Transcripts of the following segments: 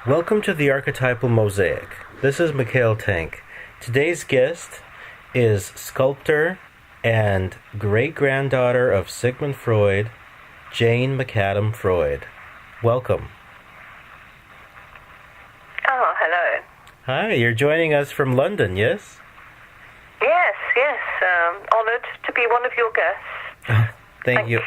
Welcome to the Archetypal Mosaic. This is Mikhail Tank. Today's guest is sculptor and great-granddaughter of Sigmund Freud, Jane McAdam Freud. Welcome. Oh, hello. Hi, you're joining us from London, yes? Yes. Honoured to be one of your guests. Thank you.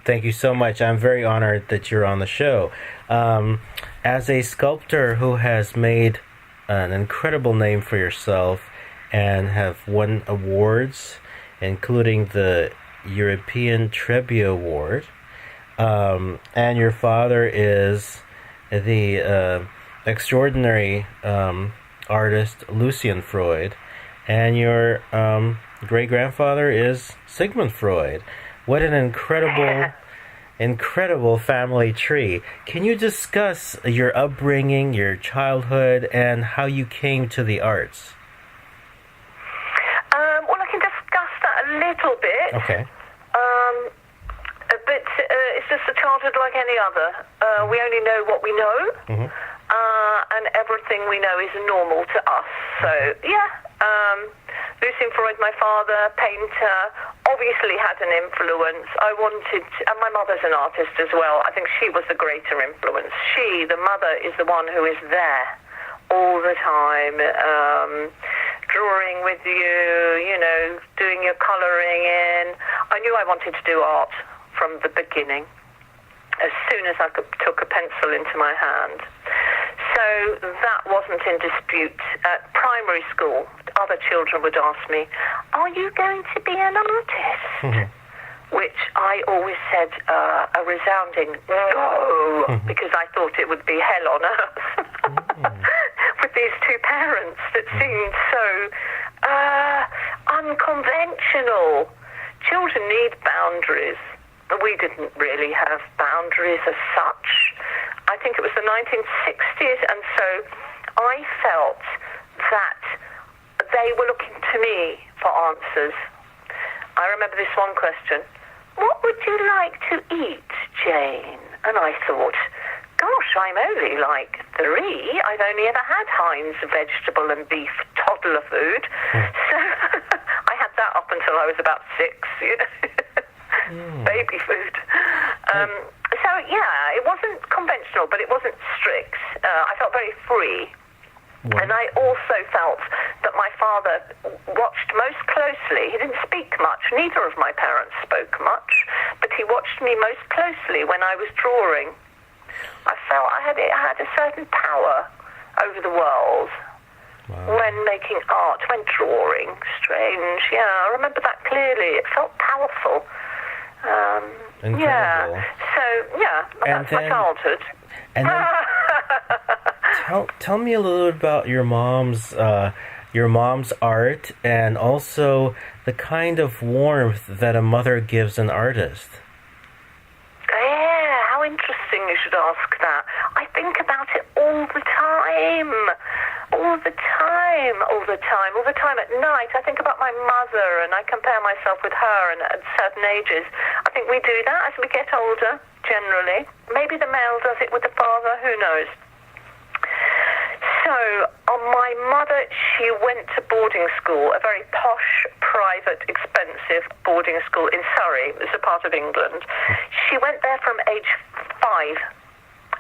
Thank you so much. I'm very honored that you're on the show. As a sculptor who has made an incredible name for yourself and have won awards, including the European Trebia Award, and your father is the extraordinary artist Lucian Freud, and your great-grandfather is Sigmund Freud. What an incredible family tree. Can you discuss your upbringing, your childhood, and how you came to the arts? Well, I can discuss that a little bit. Okay. But it's just a childhood like any other. We only know what we know, and everything we know is normal to us. So, Lucian Freud, my father, painter, obviously had an influence. And my mother's an artist as well. I think she was the greater influence. She, the mother, is the one who is there all the time, drawing with you, doing your colouring in. I knew I wanted to do art from the beginning, as soon as I took a pencil into my hand. So that wasn't in dispute. At primary school, other children would ask me, "Are you going to be an artist?" Which I always said a resounding no, because I thought it would be hell on earth with these two parents that seemed so unconventional. Children need boundaries. We didn't really have boundaries as such. I think it was the 1960s, and so I felt that they were looking to me for answers. I remember this one question: "What would you like to eat, Jane?" And I thought, gosh, I'm only like 3. I've only ever had Heinz vegetable and beef toddler food. So I had that up until I was about 6, baby food. So, it wasn't conventional, but it wasn't strict. I felt very free. Wow. And I also felt that my father watched most closely. He didn't speak much. Neither of my parents spoke much, but he watched me most closely when I was drawing. I felt I had a certain power over the world. Wow. When making art, when drawing. Strange, I remember that clearly. It felt powerful. Incredible. That's my childhood. And then tell me a little bit about your mom's art, and also the kind of warmth that a mother gives an artist. Yeah, how interesting you should ask that. I think about it all the time at night. I think about my mother, and I compare myself with her, and at certain ages. I think we do that as we get older, generally. Maybe the male does it with the father, who knows. So, my mother, she went to boarding school, a very posh, private, expensive boarding school in Surrey. It's a part of England. She went there from age 5,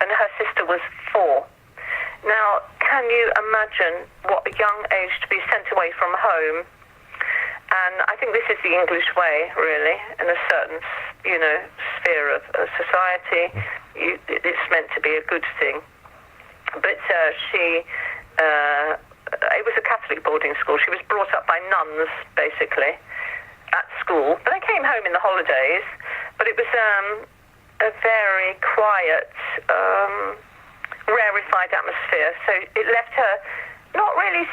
and her sister was 4. Now, can you imagine what a young age to be sent away from home? And I think this is the English way, really, in a certain, sphere of society. It's meant to be a good thing. But it was a Catholic boarding school. She was brought up by nuns, basically, at school. But I came home in the holidays. But it was a very quiet, rarefied atmosphere. So it left her not really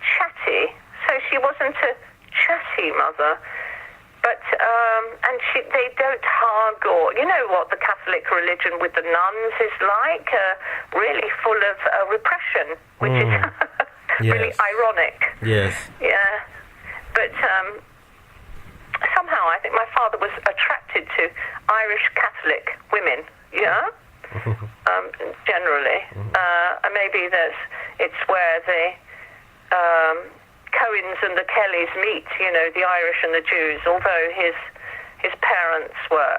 chatty. So she wasn't a chatty mother. But, they don't hug, or, you know what the Catholic religion with the nuns is like, really full of repression, which is really ironic. Yes. Yeah. But somehow I think my father was attracted to Irish Catholic women, generally. And maybe it's where the Cohens and the Kellys meet, the Irish and the Jews, although his parents were,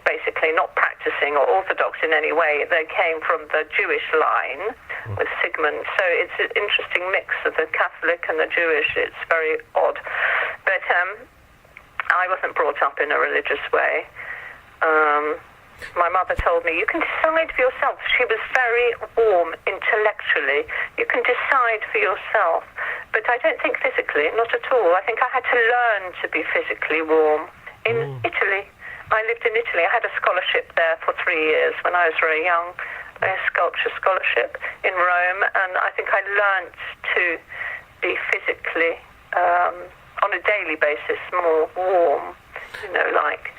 basically not practicing or orthodox in any way. They came from the Jewish line with Sigmund. So it's an interesting mix of the Catholic and the Jewish. It's very odd. But I wasn't brought up in a religious way. My mother told me, you can decide for yourself. She was very warm intellectually. You can decide for yourself. But I don't think physically, not at all. I think I had to learn to be physically warm. In Italy, I lived in Italy. I had a scholarship there for 3 years when I was very young, a sculpture scholarship in Rome. And I think I learned to be physically, on a daily basis, more warm, like...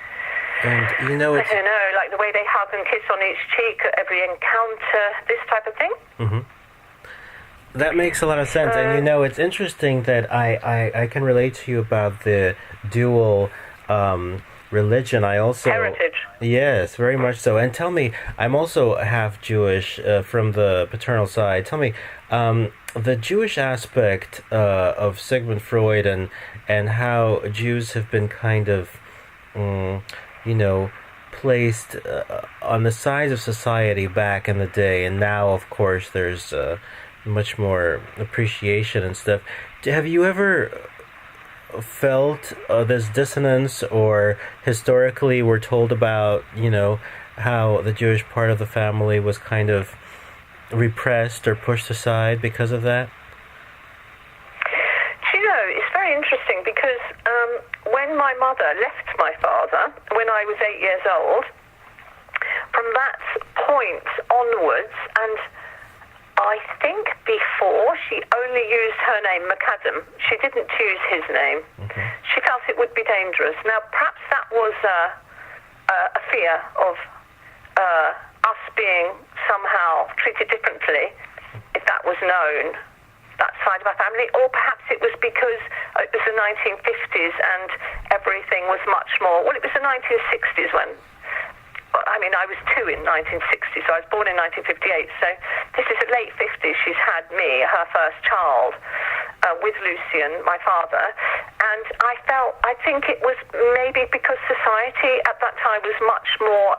And I don't know, like the way they hug and kiss on each cheek at every encounter, this type of thing. Mm-hmm. That makes a lot of sense. And it's interesting that I can relate to you about the dual religion. I also... Heritage. Yes, very much so. And tell me, I'm also half Jewish from the paternal side. Tell me, the Jewish aspect of Sigmund Freud and how Jews have been kind of... placed on the sides of society back in the day, and now, of course, there's much more appreciation and stuff. Have you ever felt this dissonance, or historically were told about, how the Jewish part of the family was kind of repressed or pushed aside because of that? It's very interesting because when my mother left my father when I was 8 years old, from that point onwards, and I think before, she only used her name, McAdam. She didn't use his name. Okay. She felt it would be dangerous. Now, perhaps that was a fear of us being somehow treated differently if that was known, that side of our family, or perhaps it was because it was the 1950s and everything was much more... Well, it was the 1960s when... I was 2 in 1960, so I was born in 1958, so this is the late 50s. She's had me, her first child, with Lucian, my father, and I think it was maybe because society at that time was much more...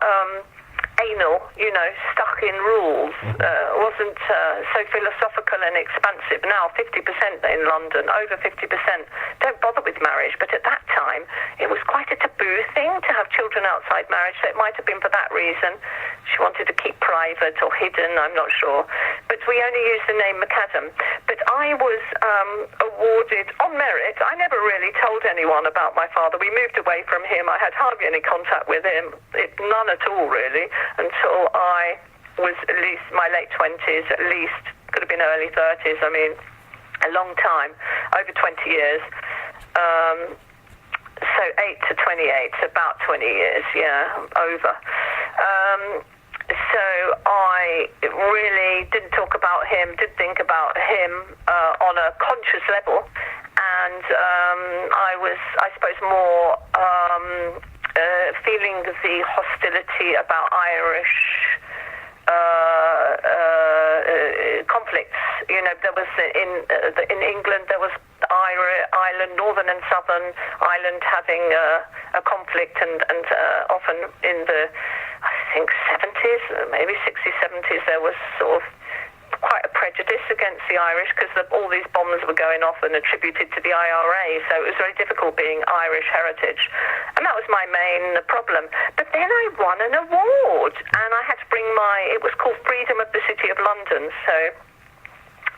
anal, stuck in rules, wasn't so philosophical and expansive. Now 50% in London, over 50%, don't bother with marriage, but at that time it was quite a taboo thing to have children outside marriage, so it might have been for that reason. She wanted to keep private or hidden, I'm not sure. But we only used the name McAdam. But I was awarded on merit. I never really told anyone about my father. We moved away from him. I had hardly any contact with him, none at all really, until I was at least my late 20s, at least, could have been early 30s, a long time, over 20 years. So 8 to 28, about 20 years, over. So I really didn't talk about him, did think about him on a conscious level, and I suppose, more feeling the hostility about Irish conflicts. There was in England, there was Ireland, Northern and Southern Ireland having a conflict, and often in the, I think, 70s, maybe 60s, 70s, there was sort of quite a prejudice against the Irish because all these bombs were going off and attributed to the IRA, so it was very difficult being Irish heritage, and that was my main problem. But then I won an award, and I had to bring it was called Freedom of the City of London, so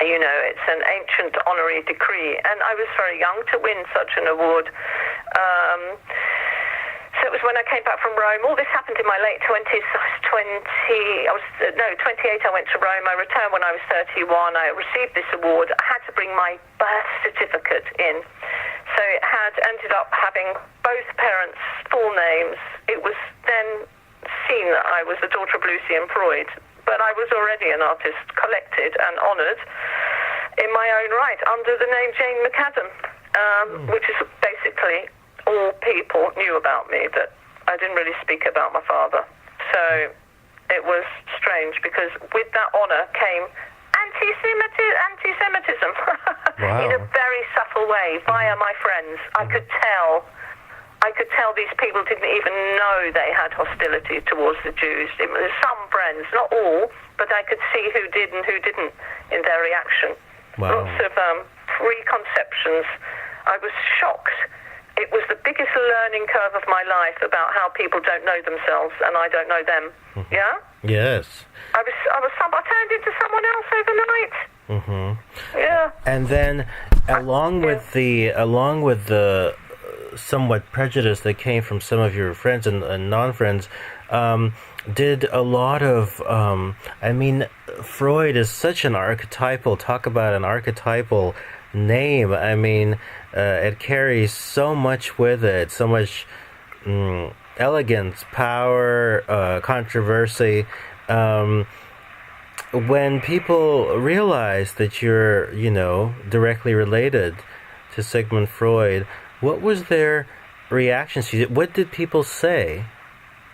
it's an ancient honorary decree, and I was very young to win such an award. So it was when I came back from Rome. All this happened in my late 20s. I was 28, I went to Rome. I returned when I was 31. I received this award. I had to bring my birth certificate in. So it had ended up having both parents' full names. It was then seen that I was the daughter of Lucian Freud. But I was already an artist, collected and honoured in my own right under the name Jane McAdam, which is basically... all people knew about me, but I didn't really speak about my father. So It was strange because with that honor came anti-Semitism Wow. in a very subtle way via my friends. I could tell these people didn't even know they had hostility towards the Jews. It was some friends, not all, but I could see who did and who didn't in their reaction. Wow. Lots of preconceptions. I was shocked. It was the biggest learning curve of my life about how people don't know themselves and I don't know them. Yeah? Yes. I turned into someone else overnight. Yeah. And then, along with the somewhat prejudice that came from some of your friends and non-friends, did a lot of, Freud is such an archetypal, talk about an archetypal name. I mean, it carries so much with it, so much elegance, power, controversy. When people realize that you're, directly related to Sigmund Freud, what was their reactions to you? What did people say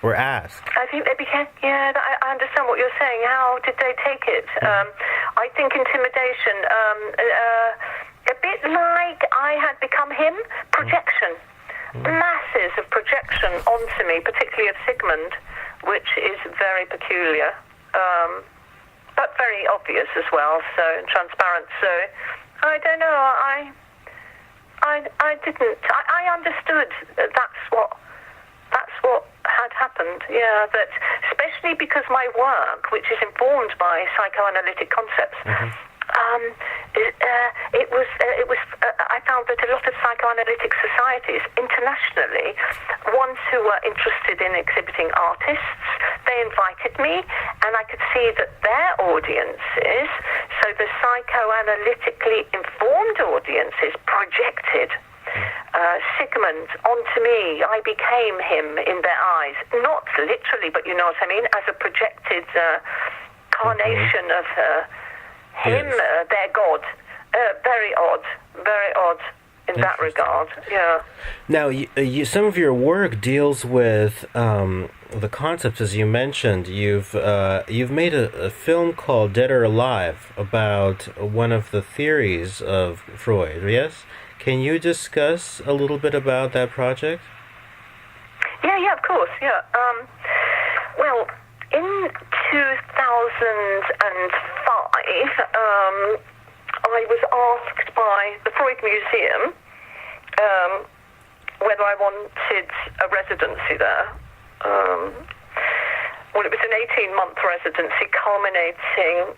or ask? I think they became, I understand what you're saying. How did they take it? I think intimidation, a bit like I had become him, projection. Masses of projection onto me, particularly of Sigmund, which is very peculiar, but very obvious as well, so transparent. So I don't know. I didn't. I understood that that's what had happened. Yeah, that especially because my work, which is informed by psychoanalytic concepts. I found that a lot of psychoanalytic societies internationally, ones who were interested in exhibiting artists, they invited me, and I could see that their audiences, so the psychoanalytically informed audiences, projected Sigmund onto me. I became him in their eyes, not literally, but you know what I mean, as a projected carnation of him, their God. Very odd in that regard. Yeah. Now, some of your work deals with the concepts, as you mentioned. You've made a film called Dead or Alive about one of the theories of Freud. Yes. Can you discuss a little bit about that project? Yeah, of course. Yeah. Well, in 2005. I was asked by the Freud Museum whether I wanted a residency there. Well, it was an 18-month residency culminating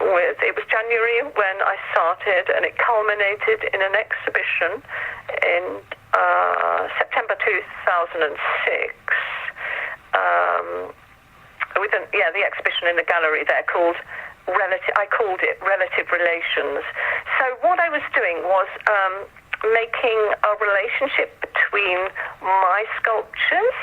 with, it was January when I started, and it culminated in an exhibition in September 2006 the exhibition in the gallery there called I called it Relative Relations. So what I was doing was making a relationship between my sculptures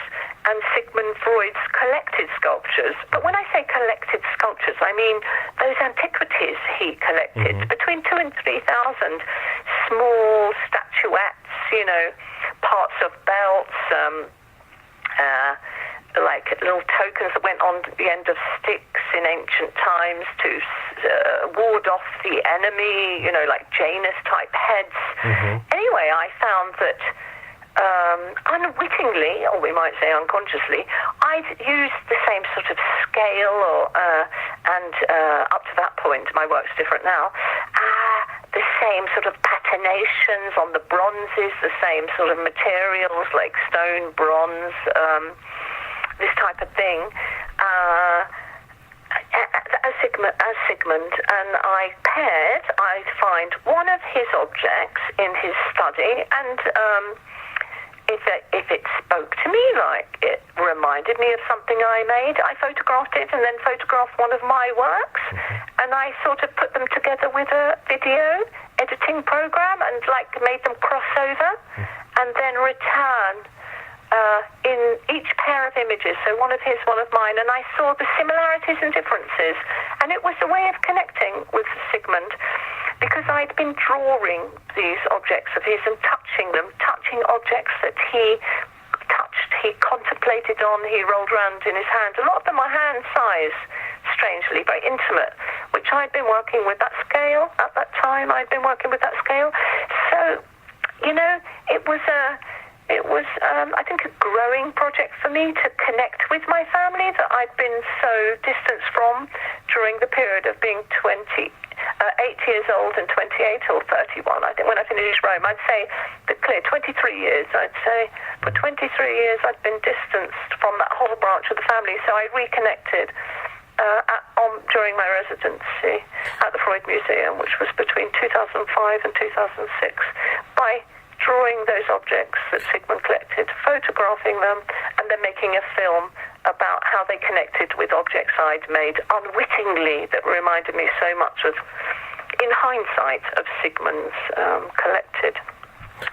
and Sigmund Freud's collected sculptures. But when I say collected sculptures, I mean those antiquities he collected, between 2,000 and 3,000 small statuettes, parts of belts, like little tokens that went on the end of sticks in ancient times to ward off the enemy, like Janus-type heads. Anyway, I found that unwittingly, or we might say unconsciously, I'd used the same sort of scale, and up to that point, my work's different now, the same sort of patinations on the bronzes, the same sort of materials like stone, bronze, this type of thing, as Sigmund, and I'd find one of his objects in his study, and if it spoke to me, like it reminded me of something I made, I photographed it and then photographed one of my works, and I sort of put them together with a video editing program and made them cross over, and then return in each pair of images, so one of his, one of mine, and I saw the similarities and differences, and it was a way of connecting with Sigmund, because I'd been drawing these objects of his and touching them, touching objects that he touched he contemplated on, he rolled around in his hand. A lot of them are hand size, strangely, very intimate, which I'd been working with that scale at that time. I'd been working with that scale. So, it was I think, a growing project for me to connect with my family that I'd been so distanced from during the period of being 8 years old and 28 or 31. I think when I finished Rome, I'd say the clear 23 years, I'd say. For 23 years, I'd been distanced from that whole branch of the family, so I reconnected during my residency at the Freud Museum, which was between 2005 and 2006, by drawing those objects that Sigmund collected, photographing them, and then making a film about how they connected with objects I'd made unwittingly that reminded me so much of, in hindsight, of Sigmund's collected.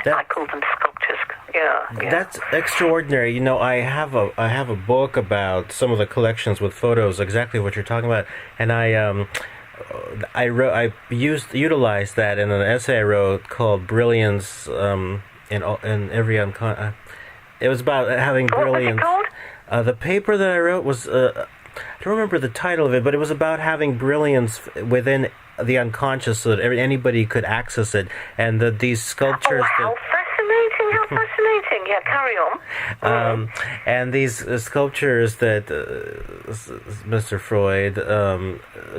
I call them sculptures. Yeah. That's extraordinary. I have a book about some of the collections with photos, exactly what you're talking about, and I utilized that in an essay I wrote called "Brilliance in Every Unconscious." It was about having brilliance. What was it called? The paper that I wrote was I don't remember the title of it, but it was about having brilliance within the unconscious, so that anybody could access it, and these sculptures. Oh, how fascinating! How fascinating! Yeah, carry on. And these sculptures that Mr. Freud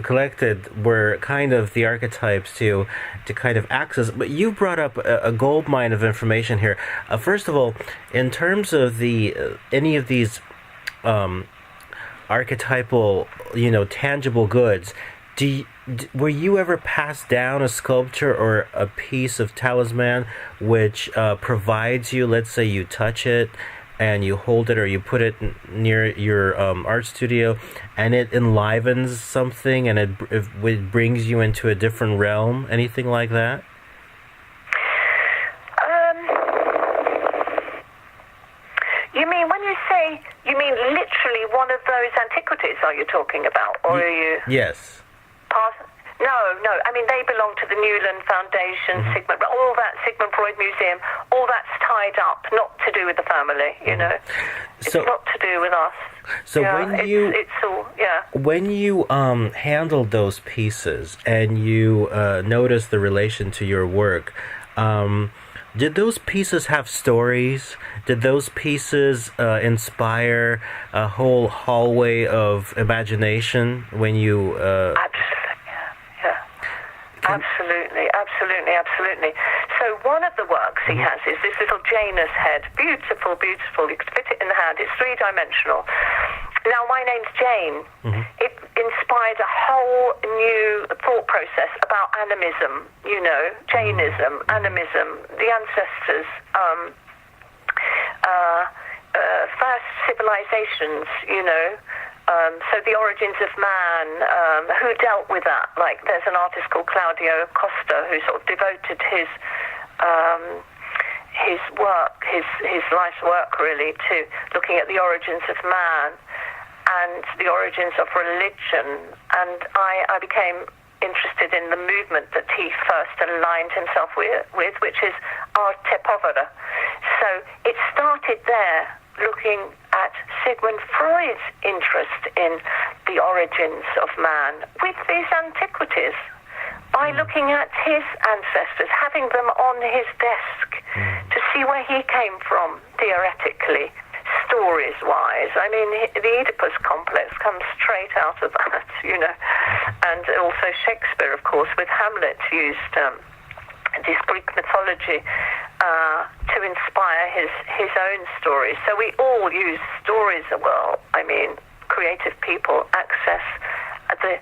collected were kind of the archetypes to kind of access. But you brought up a gold mine of information here. First of all, in terms of any of these archetypal, tangible goods, were you ever passed down a sculpture or a piece of talisman which provides you, let's say you touch it and you hold it or you put it near your art studio, and it enlivens something and it brings you into a different realm, anything like that? You mean literally one of those antiquities are you talking about? Or are you... Yes. No. I mean, they belong to the Newland Foundation, Sigmund, all that Sigmund Freud Museum, all that's tied up, not to do with the family, It's not to do with us. So when you when you handled those pieces and you noticed the relation to your work, did those pieces have stories? Did those pieces inspire a whole hallway of imagination when you... Absolutely. So one of the works he has is this little Janus head. Beautiful. You can fit it in the hand. It's three-dimensional. Now, my name's Jane. It inspired a whole new thought process about animism, Jainism, animism, the ancestors, first civilizations, so the origins of man, who dealt with that. Like, there's an artist called Claudio Costa who sort of devoted his work, his life's work, really, to looking at the origins of man and the origins of religion. And I became interested in the movement that he first aligned himself with, which is Archetypal. So it started there, looking at Sigmund Freud's interest in the origins of man with these antiquities, by looking at his ancestors, having them on his desk to see where he came from, theoretically, stories-wise. I mean, the Oedipus complex comes straight out of that, and also Shakespeare, of course, with Hamlet, used this Greek mythology to inspire his own stories. So we all use stories. Well, I mean, creative people access the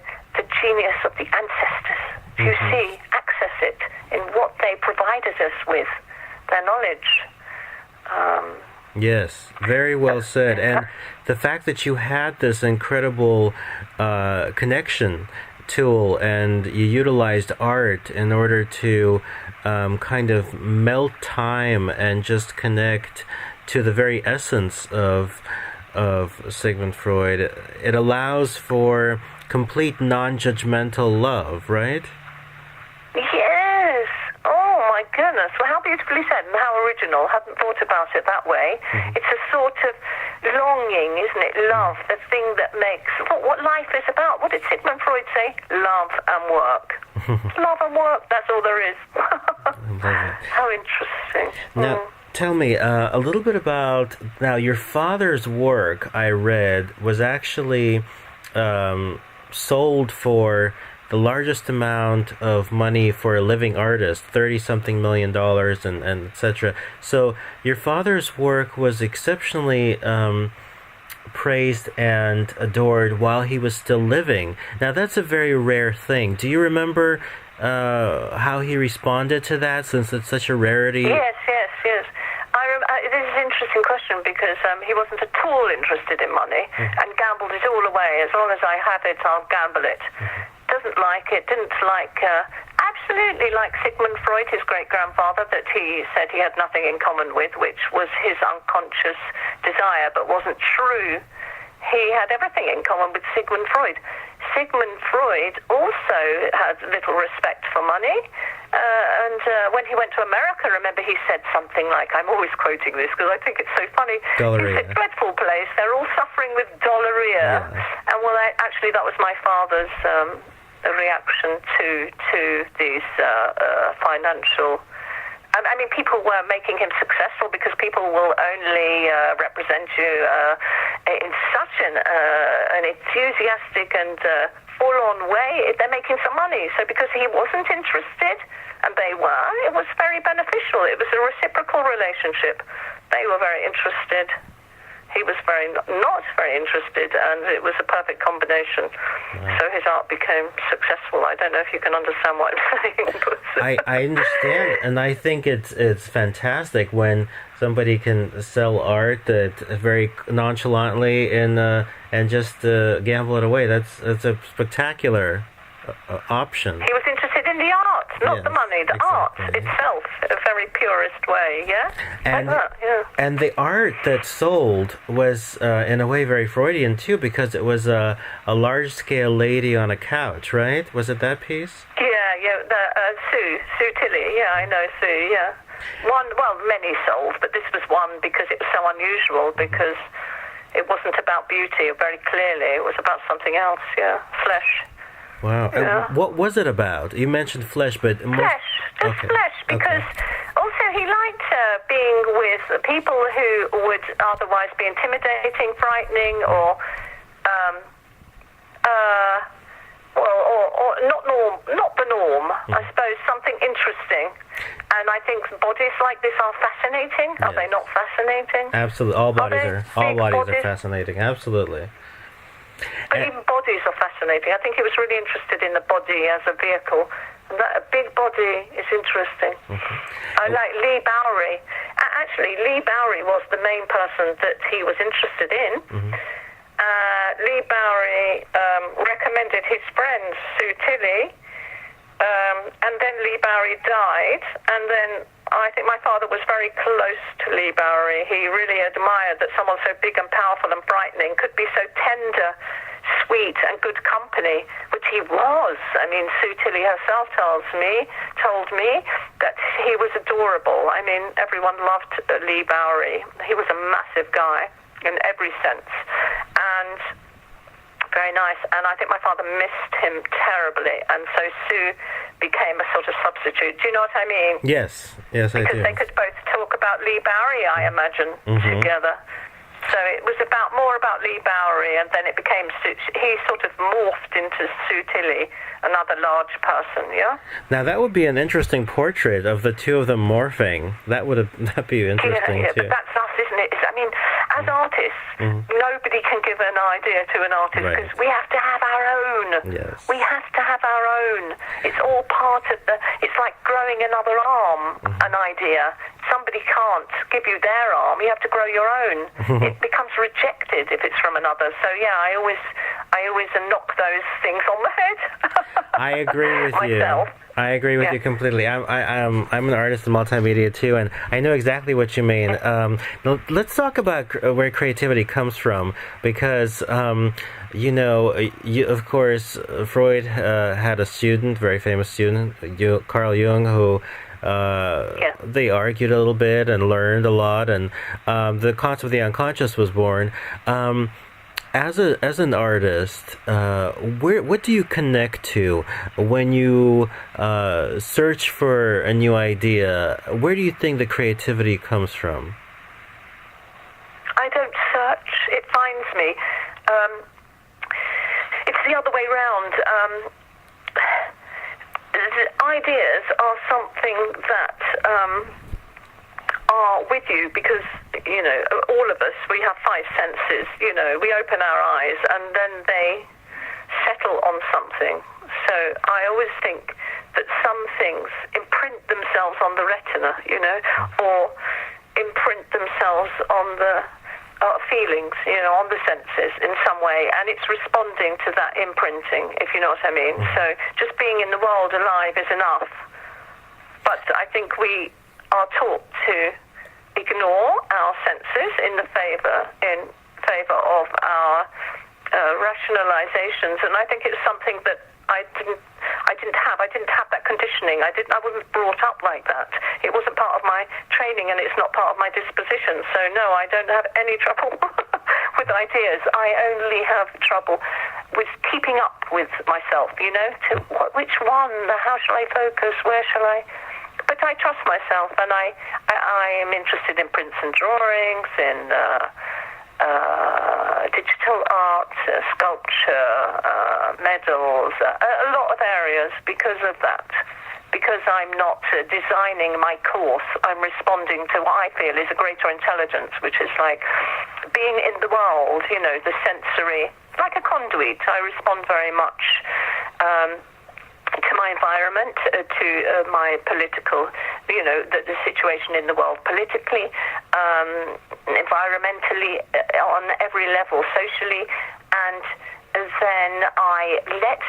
genius of the ancestors. You see, access it in what they provided us with, their knowledge. Yes, very well said. And the fact that you had this incredible connection tool and you utilized art in order to kind of melt time and just connect to the very essence of Sigmund Freud, it allows for complete non-judgmental love, right? Yes. Oh my goodness. Well, how beautifully said and how original. Hadn't thought about it that way. It's a sort of longing, isn't it? Love, the thing that makes what life is about. What did Sigmund Freud say? Love and work. Love and work, that's all there is. How interesting. Now, tell me a little bit about, now your father's work, I read, was actually sold for the largest amount of money for a living artist, $30-something million and etc. So your father's work was exceptionally praised and adored while he was still living. Now that's a very rare thing. Do you remember how he responded to that, since it's such a rarity? Yes. This is an interesting question because he wasn't at all interested in money and gambled it all away. As long as I have it, I'll gamble it. Didn't like absolutely like Sigmund Freud, his great-grandfather, that he said he had nothing in common with, which was his unconscious desire, but wasn't true. He had everything in common with Sigmund Freud. Sigmund Freud also had little respect for money, and when he went to America, remember he said something like, I'm always quoting this because I think it's so funny, Dollaria. He said, dreadful place, they're all suffering with dollaria. Yeah. And well, actually that was my father's reaction to these financial... I mean, people were making him successful because people will only represent you in such an enthusiastic and full-on way. They're making some money. So because he wasn't interested, and they were, it was very beneficial. It was a reciprocal relationship. They were very interested. He was not very interested, and it was a perfect combination. Wow. So his art became successful. I don't know if you can understand what I'm saying. But I understand, and I think it's fantastic when somebody can sell art that very nonchalantly and just gamble it away. That's a spectacular option. He was interested in the art, not the money, the art itself, a very purist way, yeah? And the art that sold was, in a way, very Freudian, too, because it was a large-scale lady on a couch, right? Was it that piece? Yeah, Sue Tilley, yeah, I know Sue, yeah. Many sold, but this was one because it was so unusual, because it wasn't about beauty, very clearly, it was about something else, yeah, flesh. Wow. Yeah. What was it about? You mentioned flesh, but... Flesh, because also he liked being with people who would otherwise be intimidating, frightening, or not the norm, I suppose, something interesting. And I think bodies like this are fascinating. Are they not fascinating? Absolutely. All bodies are fascinating. Absolutely. But even bodies are fascinating. I think he was really interested in the body as a vehicle. And that a big body is interesting. I like Lee Bowery. Actually, Lee Bowery was the main person that he was interested in. Lee Bowery recommended his friend Sue Tilley, and then Lee Bowery died, and then I think my father was very close to Lee Bowery. He really admired that someone so big and powerful and frightening could be so tender, sweet, and good company, which he was. I mean, Sue Tilley herself told me that he was adorable. I mean, everyone loved Lee Bowery. He was a massive guy in every sense, and very nice. And I think my father missed him terribly, and so Sue became a sort of substitute. Do you know what I mean? Yes, I do. Because they could both talk about Lee Bowery, I imagine, together. So it was more about Lee Bowery, and then it became he sort of morphed into Sue Tilley, another large person, yeah? Now that would be an interesting portrait of the two of them morphing. That'd be interesting, too. But that's us, isn't it? I mean, as artists, nobody can give an idea to an artist because we have to have our own. Yes. We have to have our own. It's all part of it's like growing another arm, an idea. Somebody can't give you their arm. You have to grow your own. It becomes rejected if it's from another. So yeah, I always knock those things on the head. I agree with myself. you. I agree with you completely. I'm an artist in multimedia too, and I know exactly what you mean. Let's talk about where creativity comes from, because of course, Freud had a student, very famous student, Carl Jung, who they argued a little bit and learned a lot, and the concept of the unconscious was born. As an artist, what do you connect to when you search for a new idea? Where do you think the creativity comes from? I don't search; it finds me. It's the other way round. Ideas are something that are with you because, all of us, we have five senses. We open our eyes and then they settle on something. So I always think that some things imprint themselves on the retina, or imprint themselves on the feelings, on the senses in some way, and it's responding to that imprinting, if you know what I mean. So just being in the world alive is enough. But I think we are taught to ignore our senses in favor of our rationalizations, and I think it's something that I didn't have. I didn't have that conditioning. I wasn't brought up like that. It wasn't part of my training, and it's not part of my disposition. So no, I don't have any trouble with ideas. I only have trouble with keeping up with myself. Which one? How shall I focus? Where shall I? But I trust myself, and I am interested in prints and drawings, in digital art, sculpture, medals, a lot of areas because of that. Because I'm not designing my course, I'm responding to what I feel is a greater intelligence, which is like being in the world, the sensory, like a conduit. I respond very much to my environment, to my political, the situation in the world politically, environmentally, on every level, socially, and then I let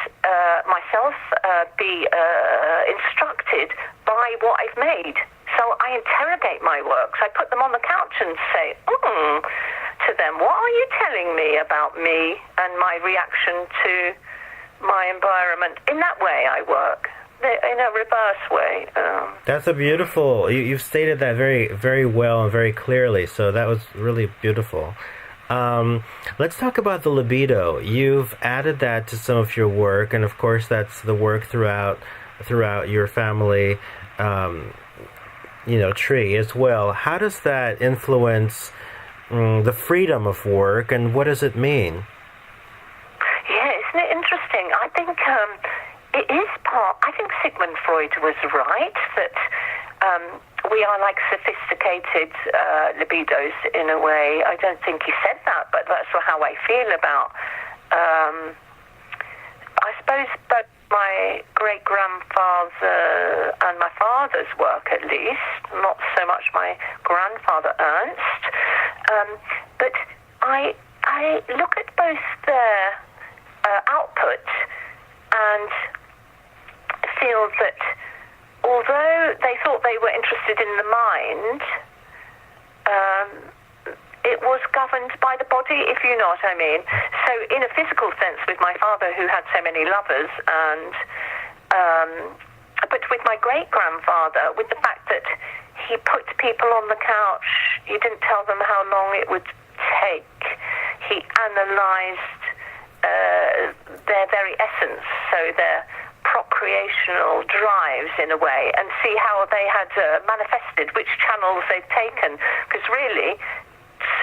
myself be instructed by what I've made. So I interrogate my works. I put them on the couch and say, to them, what are you telling me about me and my reaction to my environment? In that way I work, in a reverse way. That's a beautiful, you've stated that very, very well and very clearly, so that was really beautiful. Let's talk about the libido. You've added that to some of your work, and of course that's the work throughout your family tree as well. How does that influence the freedom of work, and what does it mean? Yeah, isn't it interesting? I think it is part. I think Sigmund Freud was right that we are like sophisticated libidos in a way. I don't think he said that, but that's how I feel about. I suppose both my great-grandfather and my father's work, at least, not so much my grandfather Ernst, but I look at both their output and feel that although they thought they were interested in the mind, it was governed by the body, if you know what I mean. So in a physical sense, with my father, who had so many lovers, and but with my great-grandfather, with the fact that he put people on the couch, he didn't tell them how long it would take. He analyzed their very essence, so their procreational drives in a way, and see how they had manifested, which channels they've taken. Because really,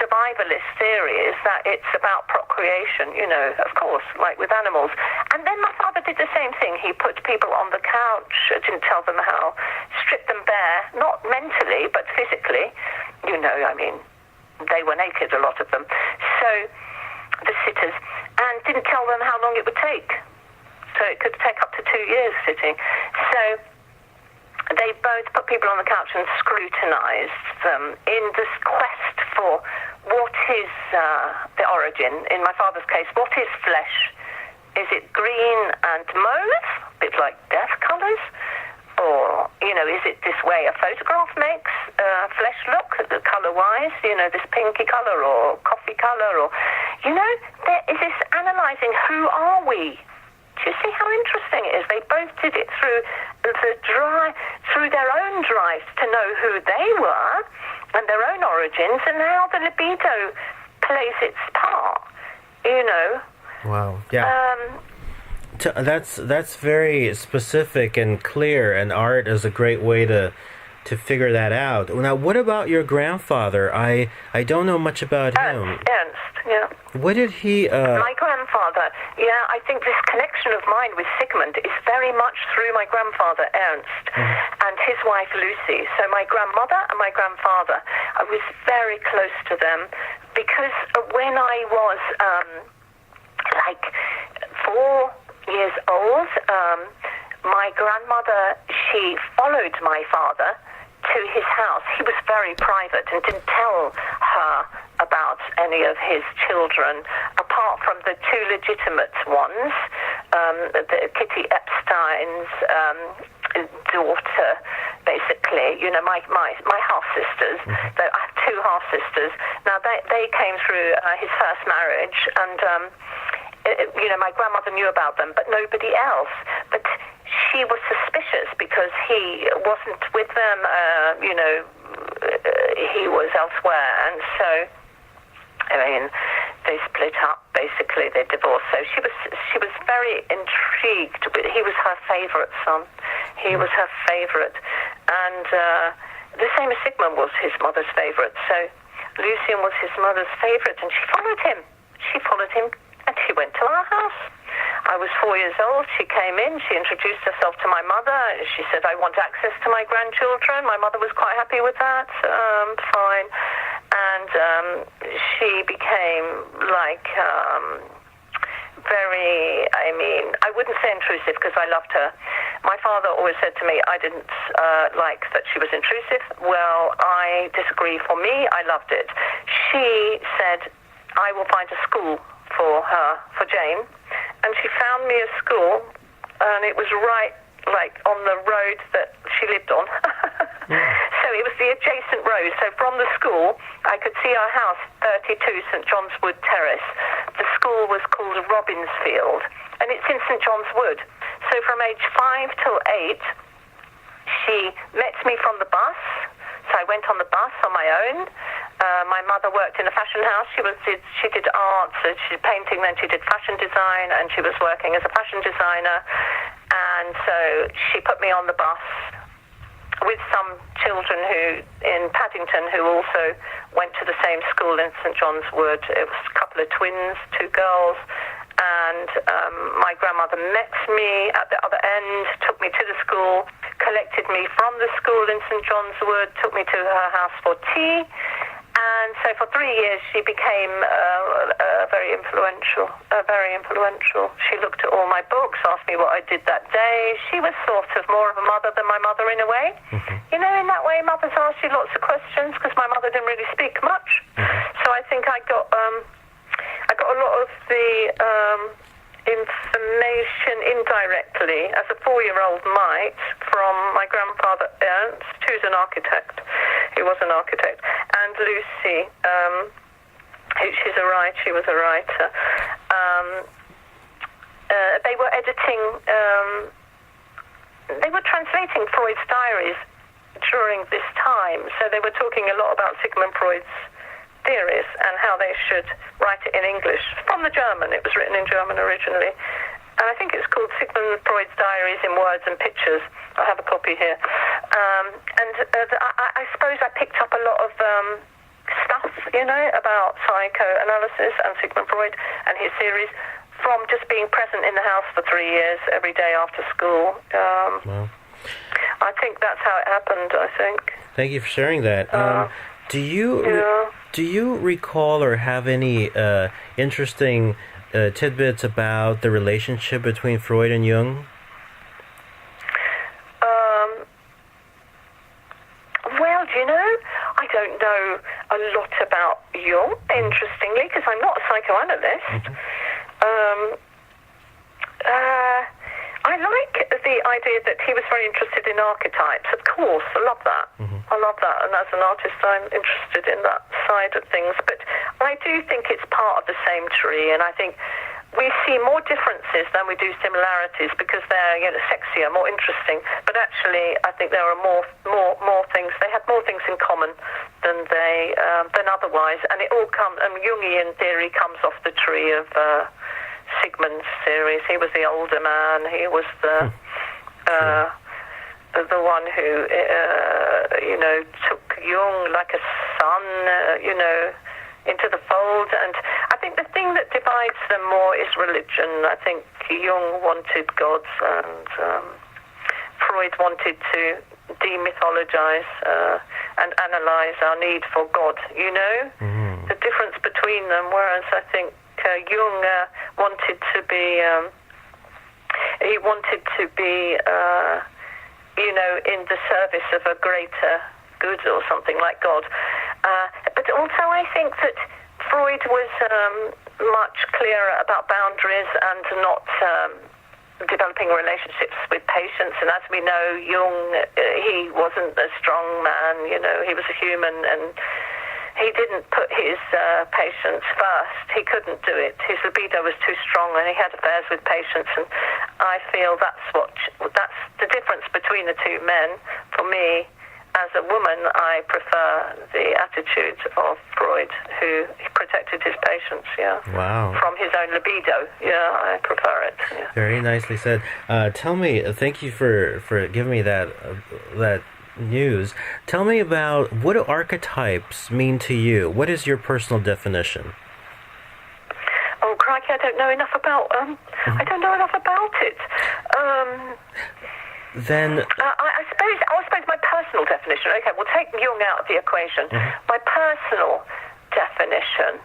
survivalist theory is that it's about procreation, of course, like with animals. And then my father did the same thing. He put people on the couch, didn't tell them how, stripped them bare, not mentally, but physically. They were naked, a lot of them. So, the sitters, and didn't tell them how long it would take. So it could take up to 2 years sitting. So they both put people on the couch and scrutinized them in this quest for what is the origin. In my father's case, what is flesh? Is it green and mauve, a bit like death colors? Or, is it this way a photograph makes flesh look, color-wise, this pinky color or coffee color? Or, there is this analyzing who are we? Do you see how interesting it is? They both did it through through their own drives to know who they were and their own origins, and how the libido plays its part, you know. Wow. Yeah. That's very specific and clear, and art is a great way to figure that out. Now, what about your grandfather? I don't know much about him. Ernst, yeah. What did he... My grandfather, yeah, I think this connection of mine with Sigmund is very much through my grandfather, Ernst, and his wife, Lucy. So my grandmother and my grandfather, I was very close to them, because when I was, 4 years old, my grandmother, she followed my father to his house. He was very private and didn't tell her about any of his children, apart from the two legitimate ones, the Kitty Epstein's daughter, basically, you know, my half-sisters. I have two half-sisters. Now, they came through his first marriage, and you know, my grandmother knew about them, but nobody else. But she was suspicious because he wasn't with them, you know, he was elsewhere. And so, I mean, they split up, basically, they divorced. So she was very intrigued. He was her favorite son. He was her favorite. And the same as Sigmund was his mother's favorite. So Lucian was his mother's favorite, and she followed him. And she went to our house. I was 4 years old. She came in. She introduced herself to my mother. She said, I want access to my grandchildren. My mother was quite happy with that. Fine. And she became very, I mean, I wouldn't say intrusive because I loved her. My father always said to me, I didn't like that she was intrusive. Well, I disagree. For me, I loved it. She said, I will find a school for her, for Jane. And she found me a school, and it was right, on the road that she lived on. So it was the adjacent road. So from the school, I could see our house, 32 St. John's Wood Terrace. The school was called Robbinsfield, and it's in St. John's Wood. So from age 5 till 8, she met me from the bus. So I went on the bus on my own. My mother worked in a fashion house. She did art, so she did painting, then she did fashion design, and she was working as a fashion designer. And so she put me on the bus with some children in Paddington who also went to the same school in St. John's Wood. It was a couple of twins, 2 girls. And my grandmother met me at the other end, took me to the school, collected me from the school in St. John's Wood, took me to her house for tea. And so for 3 years, she became very influential. She looked at all my books, asked me what I did that day. She was sort of more of a mother than my mother in a way. You know, in that way, mothers ask you lots of questions because my mother didn't really speak much. So I think I got a lot of the information indirectly, as a 4-year-old might, from my grandfather Ernst, who's an architect. He was an architect, and Lucy, she was a writer. They were editing, they were translating Freud's diaries during this time, so they were talking a lot about Sigmund Freud's theories and how they should write it in English from the German. It was written in German originally, and I think it's called Sigmund Freud's Diaries in Words and Pictures. I have a copy here, I suppose I picked up a lot of stuff, you know, about psychoanalysis and Sigmund Freud and his theories from just being present in the house for 3 years every day after school. Wow. I think that's how it happened, I think. Thank you for sharing that. Do you recall or have any interesting tidbits about the relationship between Freud and Jung? Well, do you know, I don't know a lot about Jung, interestingly, because I'm not a psychoanalyst. I like the idea that he was very interested in archetypes. Of course, I love that. I love that, and as an artist, I'm interested in that side of things. But I do think it's part of the same tree, and I think we see more differences than we do similarities because they're sexier, more interesting. But actually, I think there are more things. They have more things in common than otherwise, and it all comes. And Jungian theory comes off the tree of Sigmund's theories. He was the older man. He was the one who took Jung like a son, into the fold. And I think the thing that divides them more is religion. I think Jung wanted gods, and Freud wanted to demythologize and analyze our need for God. The difference between them. Whereas I think Jung wanted to be. He wanted to be. In the service of a greater good or something like God. But also I think that Freud was much clearer about boundaries and not developing relationships with patients. And as we know, Jung, he wasn't a strong man, he was a human, and he didn't put his patients first. He couldn't do it. His libido was too strong, and he had affairs with patients. And I feel that's the difference between the two men. For me, as a woman, I prefer the attitude of Freud, who protected his patients. Wow. From his own libido. I prefer it. Yeah. Very nicely said. Tell me, thank you for giving me that news. Tell me about, what do archetypes mean to you? What is your personal definition? Oh, crikey, I don't know enough about it. Then I suppose my personal definition. Okay, we'll take Jung out of the equation. My personal definition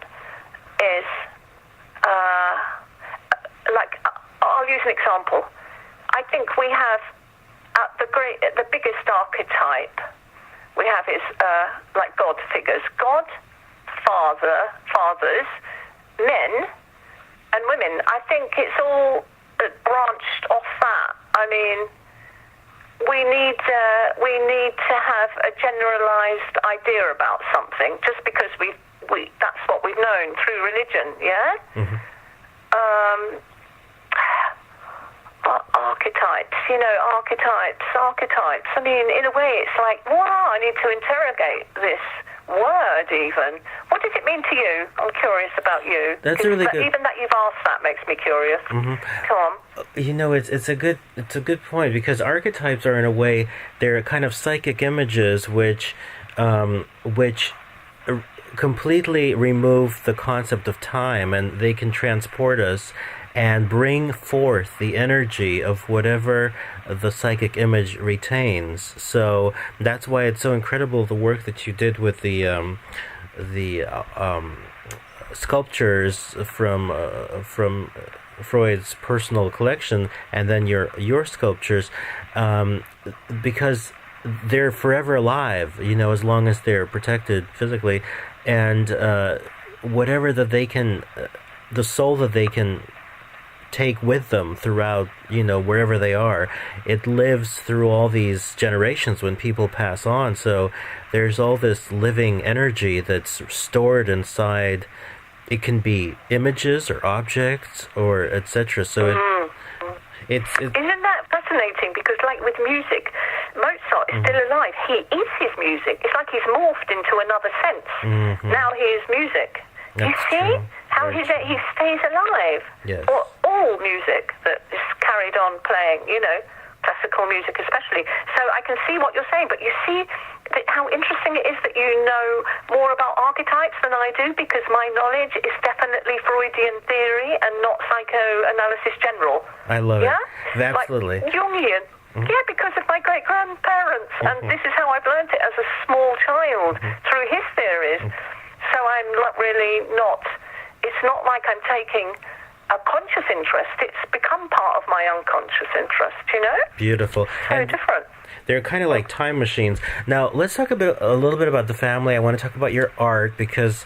is I'll use an example. I think we have the biggest archetype we have is like God figures. God, fathers, men, and women. I think it's all branched off that. I mean, we need to have a generalized idea about something just because that's what we've known through religion. Yeah. Archetypes. I mean, in a way, it's like, wow, I need to interrogate this word even. What does it mean to you? I'm curious about you. That's really good. Even that you've asked that makes me curious. Come on. It's a good point, because archetypes are, in a way, they're kind of psychic images which completely remove the concept of time, and they can transport us and bring forth the energy of whatever the psychic image retains. So that's why it's so incredible, the work that you did with the sculptures from Freud's personal collection, and then your sculptures, because they're forever alive, as long as they're protected physically, and whatever that they can, the soul that they can take with them throughout, wherever they are, it lives through all these generations when people pass on. So there's all this living energy that's stored inside. It can be images or objects or etc. So it's isn't that fascinating? Because like with music, Mozart is still alive. He is his music. It's like he's morphed into another sense. Now he is music. That's you see true. how he stays alive. Yes. Or all music that is carried on playing, classical music especially. So I can see what you're saying, but you see how interesting it is that you know more about archetypes than I do, because my knowledge is definitely Freudian theory and not psychoanalysis general. I love it. Like Absolutely. Jungian. Yeah, because of my great-grandparents, and this is how I've learned it as a small child through his theories. So I'm it's not like I'm taking a conscious interest. It's become part of my unconscious interest, Beautiful. So different. They're kind of like time machines. Now, let's talk a little bit about the family. I want to talk about your art, because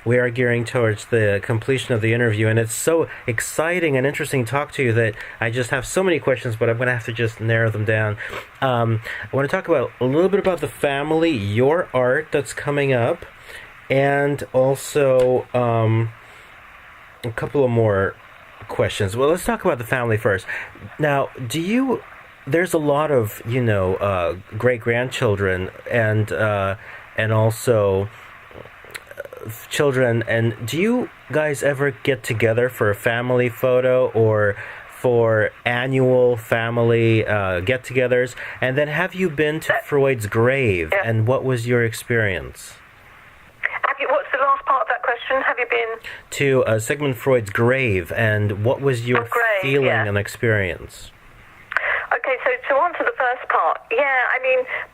we are gearing towards the completion of the interview, and it's so exciting and interesting to talk to you that I just have so many questions, but I'm going to have to just narrow them down. I want to talk about a little bit about the family, your art that's coming up, and also a couple of more questions. Well, let's talk about the family first. Now, there's a lot of, great-grandchildren and also children, and do you guys ever get together for a family photo or for annual family get-togethers? And then have you been to Freud's grave, and what was your experience? What's the last part of that question? Have you been to Sigmund Freud's grave, and what was your feeling and experience? Okay, so to answer the first part,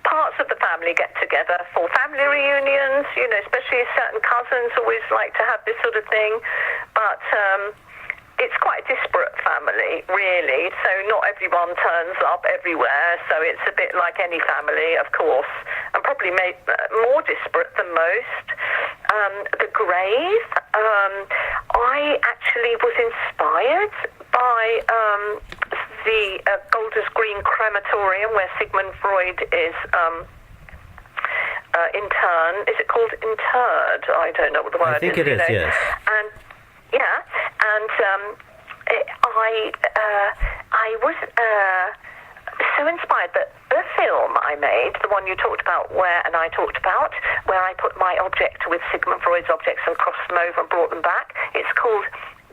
parts of the family get together for family reunions, especially certain cousins always like to have this sort of thing, but it's quite a disparate family, really, so not everyone turns up everywhere, so it's a bit like any family, of course, and probably made more disparate than most. The grave, I actually was inspired by the Golders Green crematorium where Sigmund Freud is interned. Is it called interred? I don't know what the word is. I think it is, yes. And I was so inspired that the film I made, the one you talked about, where I put my object with Sigmund Freud's objects and crossed them over and brought them back, it's called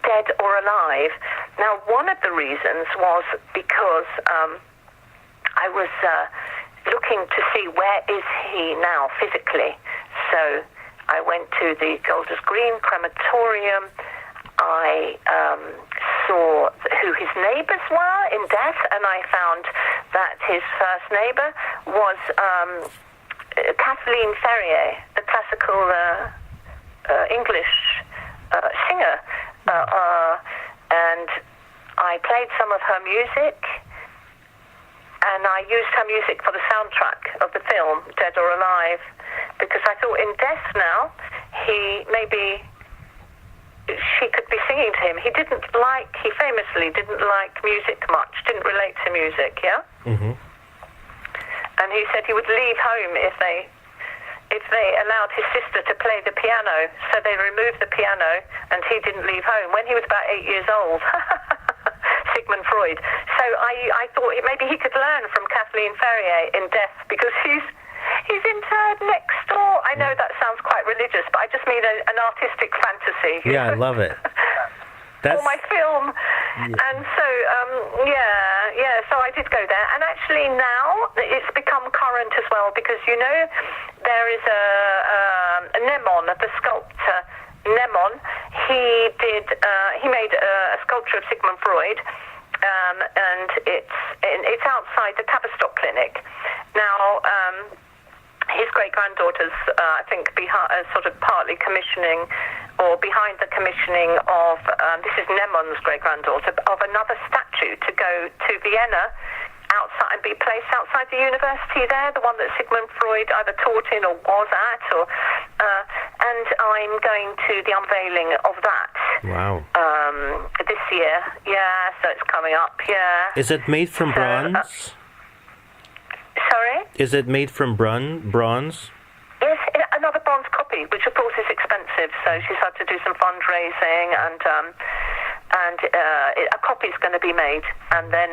Dead or Alive. Now, one of the reasons was because I was looking to see where is he now physically. So I went to the Golders Green crematorium. I saw who his neighbours were in death, and I found that his first neighbour was Kathleen Ferrier, the classical English singer, and I played some of her music, and I used her music for the soundtrack of the film, Dead or Alive, because I thought in death now, she could be singing to him. He famously didn't like music much, didn't relate to music, yeah? Mm-hmm. And he said he would leave home if they allowed his sister to play the piano. So they removed the piano, and he didn't leave home. When he was about 8 years old, Sigmund Freud. So I thought maybe he could learn from Kathleen Ferrier in death, because he's interred next door. I know that sounds quite religious, but I just mean an artistic fantasy. Yeah, I love it. For my film. Yeah. And so, so I did go there. And actually now it's become current as well, because, there is a Nemon, the sculptor Nemon. He made a sculpture of Sigmund Freud, and it's outside the Tavistock Clinic. Now, his great-granddaughter's, I think, sort of partly commissioning, or behind the commissioning of, this is Nemon's great-granddaughter, of another statue to go to Vienna outside and be placed outside the university there, the one that Sigmund Freud either taught in or was at, and I'm going to the unveiling of that. Wow. This year, yeah, so it's coming up, yeah. Is it made from bronze? Sorry? Is it made from bronze? Yes, another bronze copy, which of course is expensive, so she's had to do some fundraising, and a copy is going to be made and then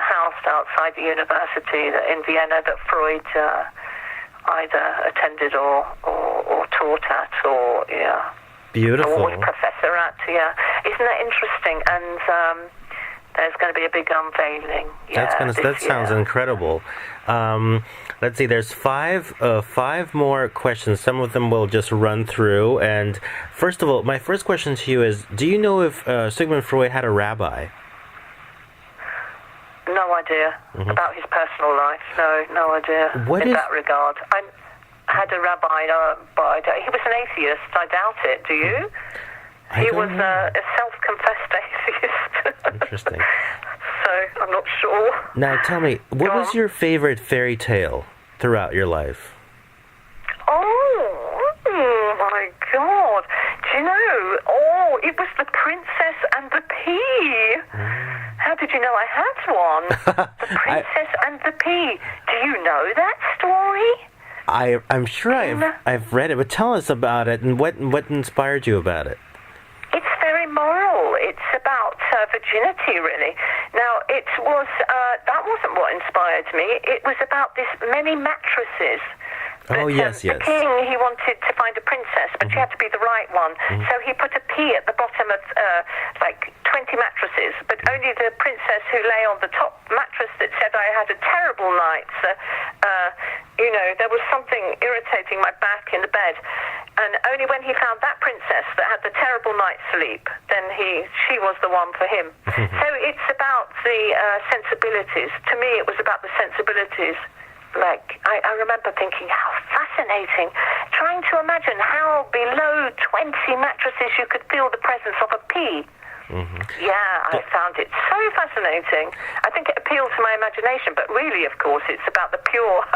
housed outside the university in Vienna that Freud either attended or taught at, or, yeah. Beautiful. Or was professor at, yeah. Isn't that interesting? And there's going to be a big unveiling. That sounds incredible. Let's see. There's five more questions. Some of them we'll just run through. And first of all, my first question to you is: do you know if Sigmund Freud had a rabbi? No idea about his personal life. No idea in that regard. I had a rabbi, but he was an atheist. I doubt it. Do you? He was a self-confessed atheist. Interesting. So, I'm not sure. Now, tell me, what was your favorite fairy tale throughout your life? Oh, my God. Do you know? Oh, it was The Princess and the Pea. How did you know I had one? The Princess and the Pea. Do you know that story? I'm sure I've read it, but tell us about it, and what inspired you about it? It's very very moral. It's about virginity, really. Now, it was that wasn't what inspired me. It was about this many mattresses. Oh, yes. The king, he wanted to find a princess, but she had to be the right one. So he put a P at the bottom of 20 mattresses, but only the princess who lay on the top mattress that said I had a terrible night. There was something irritating my back in the bed. And only when he found that princess that had the terrible night's sleep, then she was the one for him. So it's about the sensibilities. To me, it was about the sensibilities. I remember thinking, how fascinating. Trying to imagine how below 20 mattresses you could feel the presence of a pea. Yeah, I found it so fascinating. I think it appealed to my imagination, but really, of course, it's about the pure.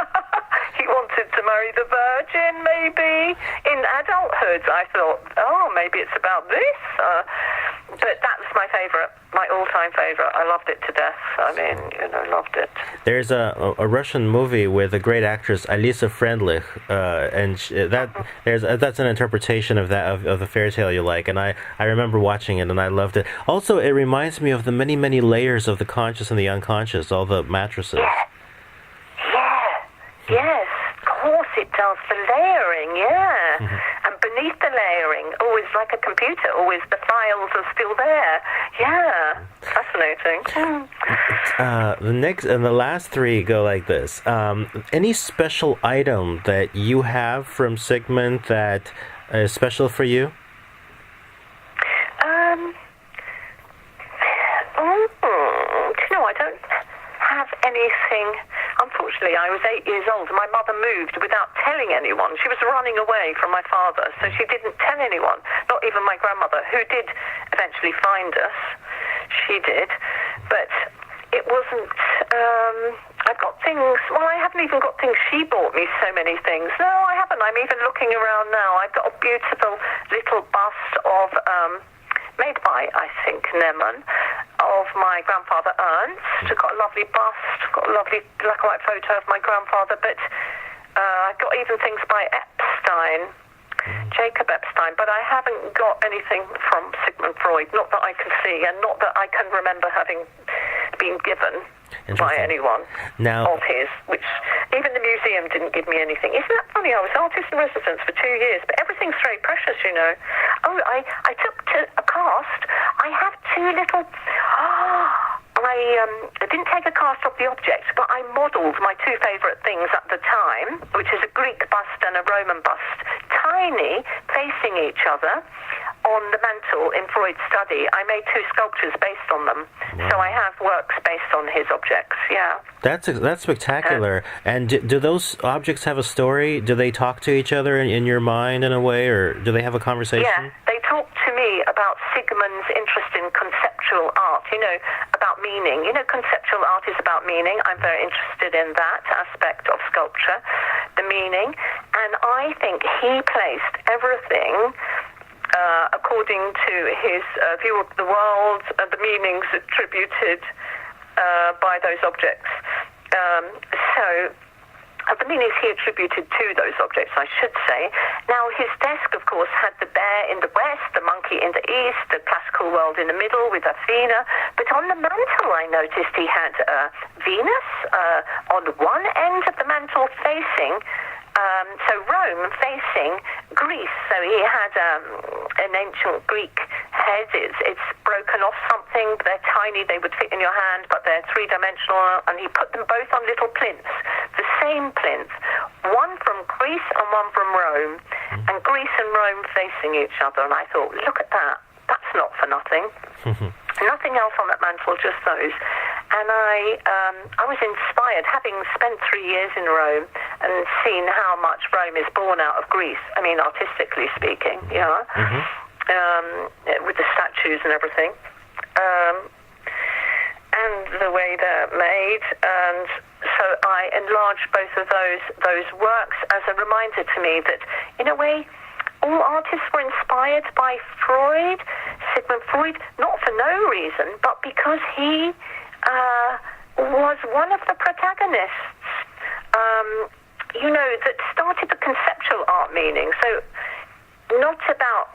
He wanted to marry the virgin, maybe. In adulthood, I thought, maybe it's about this. But that was my favourite, my all-time favourite. I loved it to death. I mean, loved it. There's a Russian movie with a great actress, Alisa Friendlich, and that's an interpretation of the fairy tale you like, and I remember watching it and I loved it. Also, it reminds me of the many, many layers of the conscious and the unconscious, all the mattresses. Yes, of course it does. The layering, and beneath the layering, always like a computer, always the files are still there. Yeah, fascinating. The next and the last three go like this. Any special item that you have from Sigmund that is special for you? I don't have anything. Unfortunately, I was 8 years old. My mother moved without telling anyone. She was running away from my father, so she didn't tell anyone, not even my grandmother, who did eventually find us. She did. But it wasn't... I've got things... Well, I haven't even got things. She bought me so many things. No, I haven't. I'm even looking around now. I've got a beautiful little bust of... made by, I think, Neman, of my grandfather Ernst. I've got a lovely bust, got a lovely black and white photo of my grandfather, but I've got even things by Epstein, Jacob Epstein, but I haven't got anything from Sigmund Freud, not that I can see, and not that I can remember having been given by anyone of his, which even the museum didn't give me anything. Isn't that funny? I was artist in residence for 2 years, but everything's very precious, you know. Oh, I took to a cast. I have two little... I didn't take a cast of the objects, but I modelled my two favourite things at the time, which is a Greek bust and a Roman bust, tiny, facing each other, on the mantle in Freud's study. I made two sculptures based on them. Wow. So I have works based on his objects, yeah. That's spectacular. And do those objects have a story? Do they talk to each other in your mind in a way, or do they have a conversation? Yeah, they talk to me about Sigmund's interest in conceptual art, about meaning. Conceptual art is about meaning. I'm very interested in that aspect of sculpture, the meaning. And I think he placed everything according to his view of the world and the meanings attributed by those objects. The meanings he attributed to those objects, I should say. Now, his desk, of course, had the bear in the west, the monkey in the east, the classical world in the middle with Athena. But on the mantle, I noticed he had Venus on one end of the mantle facing... so Rome facing Greece. So he had an ancient Greek head. It's broken off something. They're tiny. They would fit in your hand, but they're three-dimensional. And he put them both on little plinths, the same plinth, one from Greece and one from Rome, and Greece and Rome facing each other. And I thought, look at that. That's not for nothing. Nothing else on that mantle, just those. And I was inspired, having spent 3 years in Rome and seen how much Rome is born out of Greece, artistically speaking, with the statues and everything, and the way they're made. And so I enlarged both of those works as a reminder to me that, in a way, all artists were inspired by Freud, Sigmund Freud, not for no reason, but because he was one of the protagonists, that started the conceptual art meaning. So not about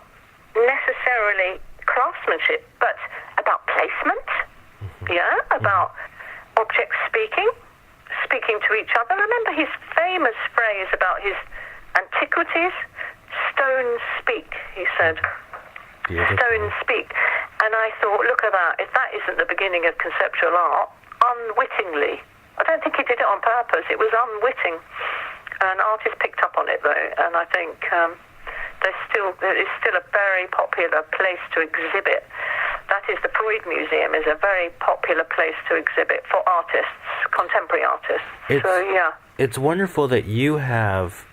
necessarily craftsmanship, but about placement, about objects speaking to each other. Remember his famous phrase about his antiquities? Stones speak, he said. Beautiful. Stones speak. And I thought, look at that. If that isn't the beginning of conceptual art, unwittingly, I don't think he did it on purpose, it was unwitting. And artists picked up on it, though, and I think there is still a very popular place to exhibit. That is, the Freud Museum is a very popular place to exhibit for artists, contemporary artists. It's wonderful that you have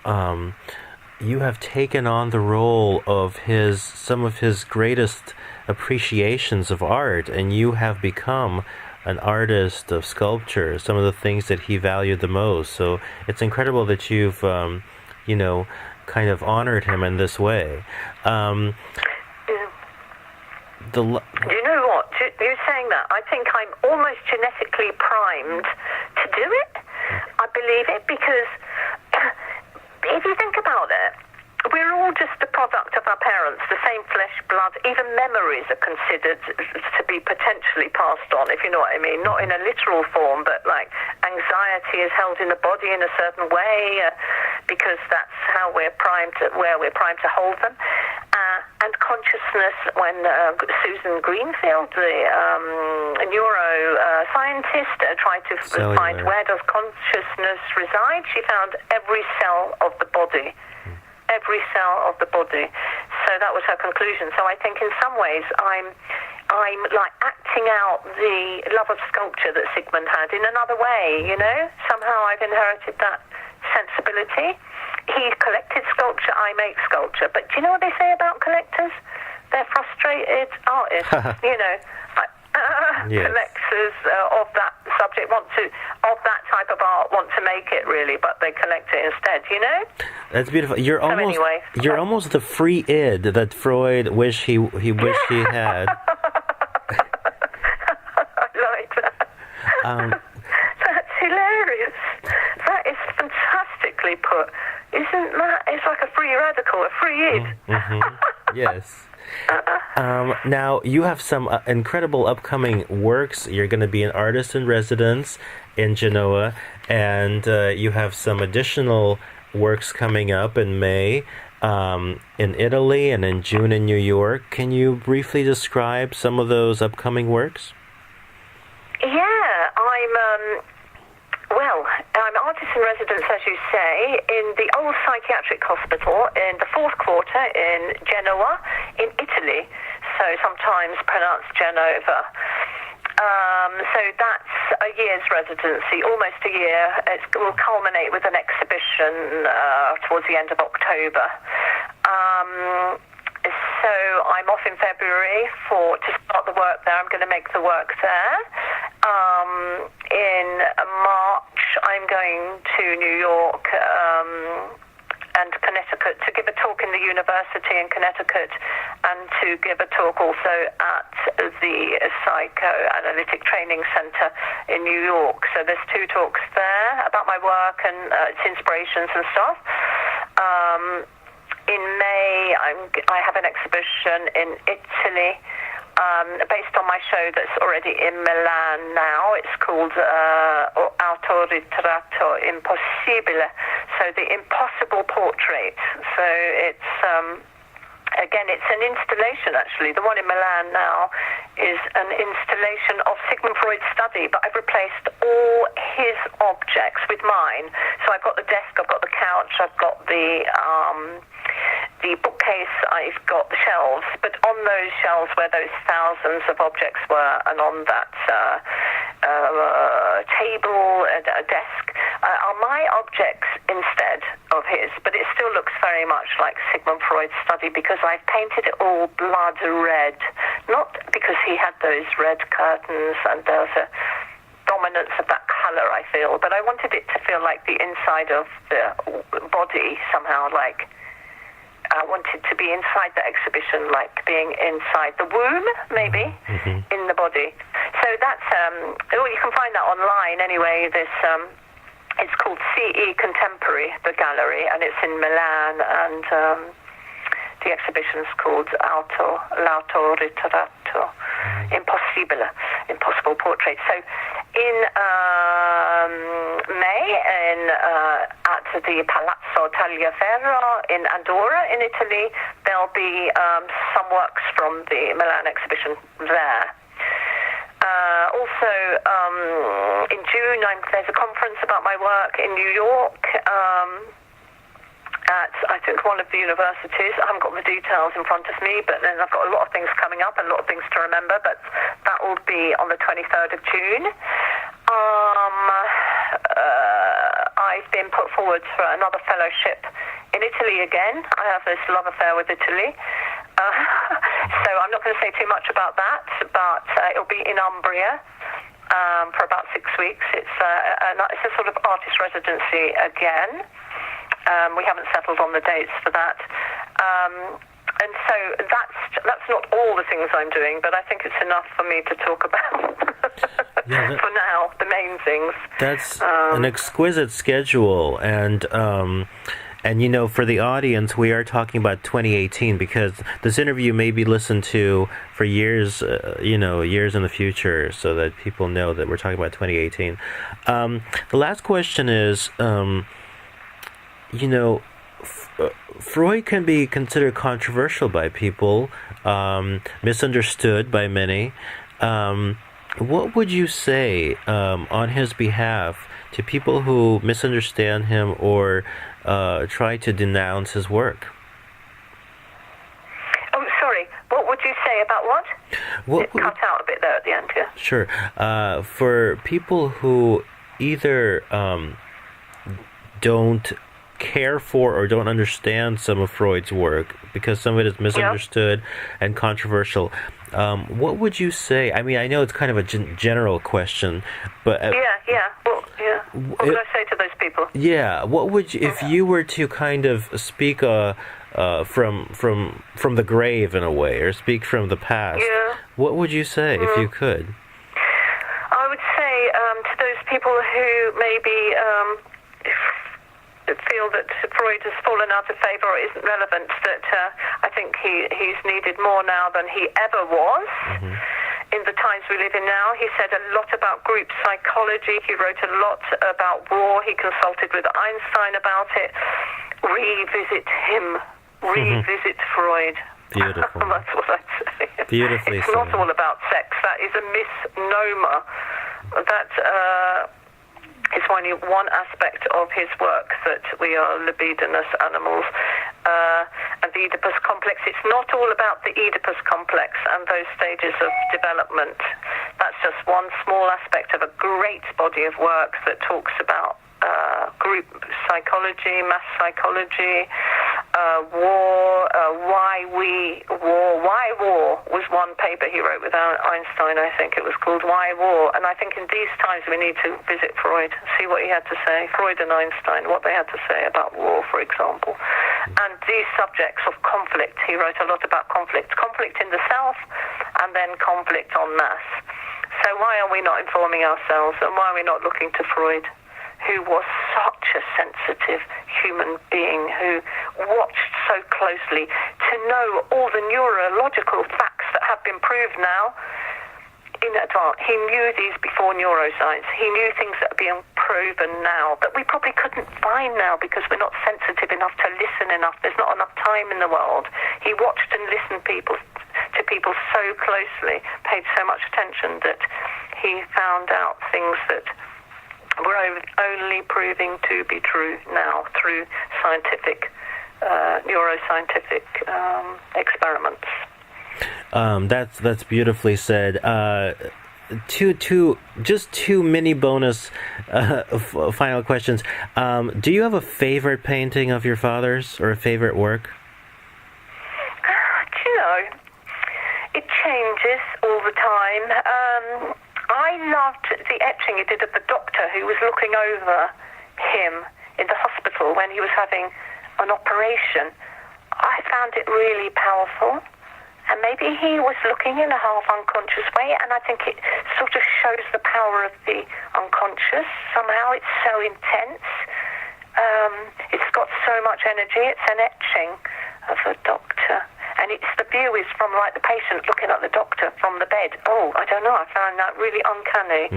taken on the role of some of his greatest appreciations of art, and you have become an artist of sculpture, some of the things that he valued the most. So it's incredible that you've, kind of honored him in this way. Do you know what? You're saying that. I think I'm almost genetically primed to do it. I believe it because if you think about it, we're all just the product of our parents, the same flesh, blood. Even memories are considered to be potentially passed on, if you know what I mean. Not in a literal form, but like anxiety is held in the body in a certain way because that's how we're primed to hold them. And consciousness, when Susan Greenfield, the neuroscientist, tried to find where does consciousness reside, she found every cell of the body. Every cell of the body. So that was her conclusion. So I think in some ways I'm like acting out the love of sculpture that Sigmund had in another way, Somehow I've inherited that sensibility. He collected sculpture, I make sculpture. But do you know what they say about collectors? They're frustrated artists, Yes. Collectors of that subject of that type of art want to make it really, but they collect it instead, That's beautiful. You're almost the free id that Freud wished he had. I like that. That's hilarious. That is fantastically put. Isn't that? It's like a free radical, a free id. Yes. Now, you have some incredible upcoming works. You're going to be an artist in residence in Genoa, and you have some additional works coming up in May in Italy and in June in New York. Can you briefly describe some of those upcoming works? Yeah, I'm artist in residence, as you say, in the old psychiatric hospital in the fourth quarter in Genoa, in Italy, so sometimes pronounced Genova. So that's a year's residency, almost a year. It will culminate with an exhibition towards the end of October. So I'm off in February to start the work there. I'm going to make the work there. In March, I'm going to New York and Connecticut to give a talk in the university in Connecticut and to give a talk also at the Psychoanalytic Training Center in New York. So there's 2 talks there about my work and its inspirations and stuff. In May, I have an exhibition in Italy based on my show that's already in Milan now. It's called Autoritratto Impossibile, so the impossible portrait. So it's again, it's an installation actually. The one in Milan now is an installation of Sigmund Freud's study, but I've replaced all his objects with mine. So I've got the desk, I've got the couch, I've got the bookcase, I've got the shelves, but on those shelves where those thousands of objects were, and on that table, a desk, are my objects instead of his, but it still looks very much like Sigmund Freud's study because I've painted it all blood red, not because he had those red curtains and there's a dominance of that colour, I feel, but I wanted it to feel like the inside of the body somehow, like I wanted to be inside the exhibition, like being inside the womb, maybe, in the body. So that's, you can find that online anyway. It's called CE Contemporary, the gallery, and it's in Milan. And The exhibition's called L'autoritratto Impossibile, Impossible Portrait. So in May at the Palazzo Tagliaferro in Andorra in Italy, there'll be some works from the Milan exhibition there. Also, in June, there's a conference about my work in New York at, I think, one of the universities. I haven't got the details in front of me, but then I've got a lot of things coming up and a lot of things to remember, but that will be on the 23rd of June. I've been put forward for another fellowship in Italy again. I have this love affair with Italy. So I'm not going to say too much about that, but it'll be in Umbria for about 6 weeks. It's a sort of artist residency again. We haven't settled on the dates for that. And so that's not all the things I'm doing, but I think it's enough for me to talk about. For now, the main things. That's an exquisite schedule, and you know, for the audience, we are talking about 2018 because this interview may be listened to for years, years in the future, so that people know that we're talking about 2018. The last question is, Freud can be considered controversial by people, misunderstood by many. What would you say on his behalf to people who misunderstand him or try to denounce his work? Oh, sorry. What would you say about what? It cut out a bit there at the end, yeah. Sure. For people who either don't care for or don't understand some of Freud's work because some of it is misunderstood and controversial, what would you say? I mean, I know it's kind of a general question, but What would I say to those people? Yeah, what would you, if you were to kind of speak from the grave in a way, or speak from the past? What would you say if you could? I would say to those people who maybe feel that Freud has fallen out of favour or isn't relevant, that I think he's needed more now than he ever was. In the times we live in now. He said a lot about group psychology. He wrote a lot about war. He consulted with Einstein about it. Revisit him. Revisit Freud. Beautiful. That's what I'd say. Beautifully It's said. not all about sex. That is a misnomer. That is only one aspect of his work, that we are libidinous animals. And the Oedipus complex, it's not all about the Oedipus complex and those stages of development. That's just one small aspect of a great body of work that talks about group psychology, mass psychology, war, why war was one paper he wrote with Einstein, I think it was called Why War. And I think in these times we need to visit Freud, see what he had to say, Freud and Einstein, what they had to say about war, for example. And these subjects of conflict, he wrote a lot about conflict in the self and then conflict en masse. So why are we not informing ourselves, and why are we not looking to Freud, who was such a sensitive human being, who watched so closely to know all the neurological facts that have been proved now in advance. He knew these before neuroscience. He knew things that are being proven now that we probably couldn't find now because we're not sensitive enough to listen enough. There's not enough time in the world. He watched and listened to people so closely, paid so much attention that he found out things that were only proving to be true now through scientific, neuroscientific experiments. That's beautifully said. Two mini bonus final questions. Do you have a favorite painting of your father's, or a favorite work? Do you know, it changes all the time. I loved the etching he did of the doctor who was looking over him in the hospital when he was having an operation. I found it really powerful. And maybe he was looking in a half-unconscious way, and I think it sort of shows the power of the unconscious. Somehow it's so intense. It's got so much energy. It's an etching. of a doctor. And the view is from like the patient looking at the doctor from the bed. Oh, I don't know. I found that really uncanny.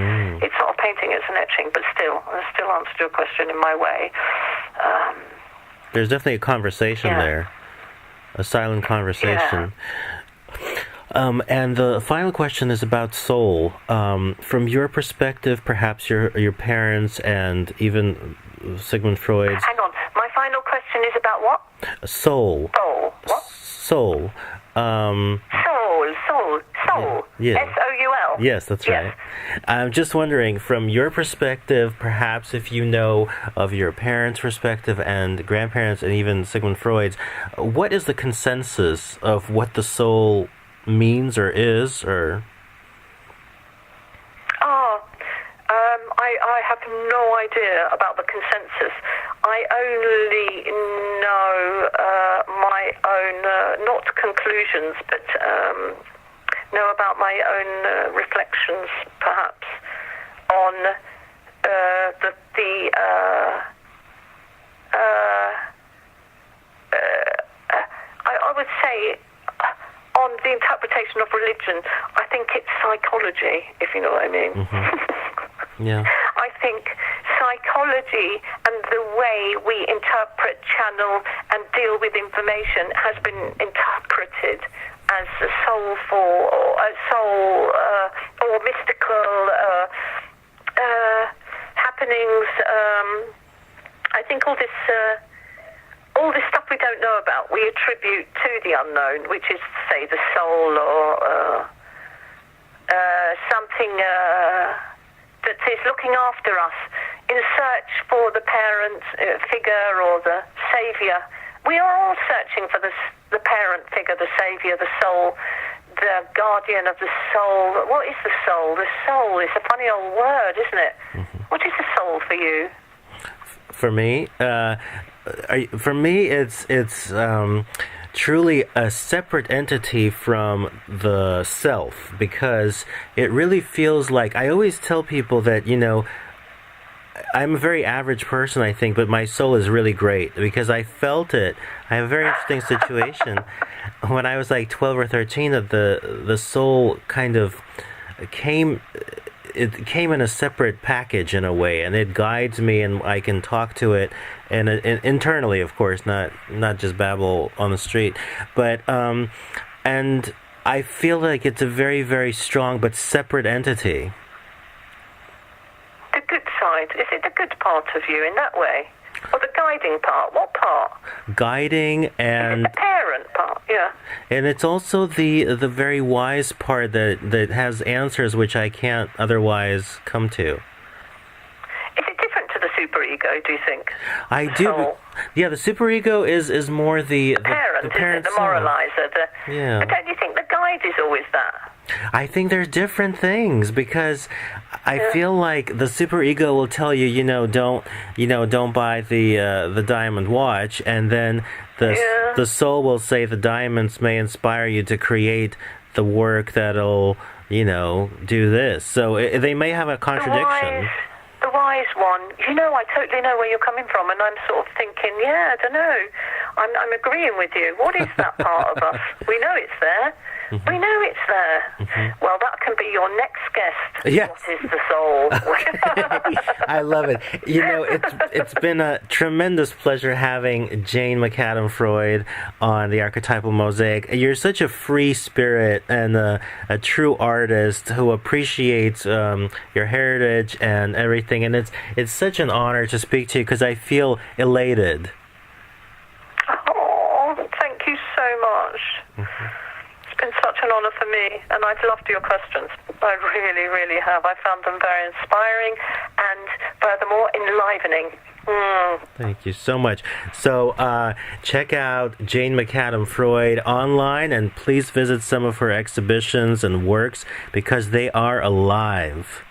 It's not a painting; it's an etching. But still, I still answered your question in my way. There's definitely a conversation there, a silent conversation. And the final question is about soul. From your perspective, perhaps your parents and even Sigmund Freud's. Hang on. My final question is about what? Soul. Soul. What? Soul. Soul. Yeah. S-O-U-L. Yes, that's right. I'm just wondering, from your perspective, perhaps if you know of your parents' perspective and grandparents and even Sigmund Freud's, what is the consensus of what the soul means or is, or? I have no idea about the consensus. I only know my own, not conclusions, but know about my own reflections, perhaps, on I would say on the interpretation of religion. I think it's psychology, if you know what I mean. Yeah. I think psychology and the way we interpret, channel, and deal with information has been interpreted as a soulful or mystical happenings. I think all this stuff we don't know about, we attribute to the unknown, which is, say, the soul or something that is looking after us in search for the parent figure or the saviour. We are all searching for the parent figure, the saviour, the soul, the guardian of the soul. What is the soul? The soul is a funny old word, isn't it? What is the soul for you? For me, it's truly a separate entity from the self, because it really feels like, I always tell people that, I'm a very average person, I think, but my soul is really great, because I felt it. I have a very interesting situation. When I was like 12 or 13, that the soul kind of came in a separate package in a way, and it guides me, and I can talk to it, and internally, of course, not just babble on the street, but and I feel like it's a very, very strong but separate entity. The good side, is it the good part of you in that way? Or the guiding part? What part? Guiding and... the parent part, yeah. And it's also the very wise part that has answers which I can't otherwise come to. Is it different to the superego, do you think? I do. Soul? Yeah, the superego is more the parent, the parent, the moralizer. Yeah. But don't you think the guide is always that? I think they're different things, because I feel like the superego will tell you, don't buy the diamond watch, and then the soul will say the diamonds may inspire you to create the work that'll, do this. So they may have a contradiction. The wise one, I totally know where you're coming from, and I'm sort of thinking, I don't know. I'm agreeing with you. What is that part of us? We know it's there. We know it's there. Well, that can be your next guest. Yes. What is the soul? I love it. It's been a tremendous pleasure having Jane McAdam Freud on the Archetypal Mosaic. You're such a free spirit and a true artist who appreciates your heritage and everything. And it's such an honor to speak to you, because I feel elated. Oh, thank you so much. It's been such an honor for me, and I've loved your questions. I really, really have. I found them very inspiring and, furthermore, enlivening. Thank you so much. So check out Jane McAdam Freud online, and please visit some of her exhibitions and works, because they are alive.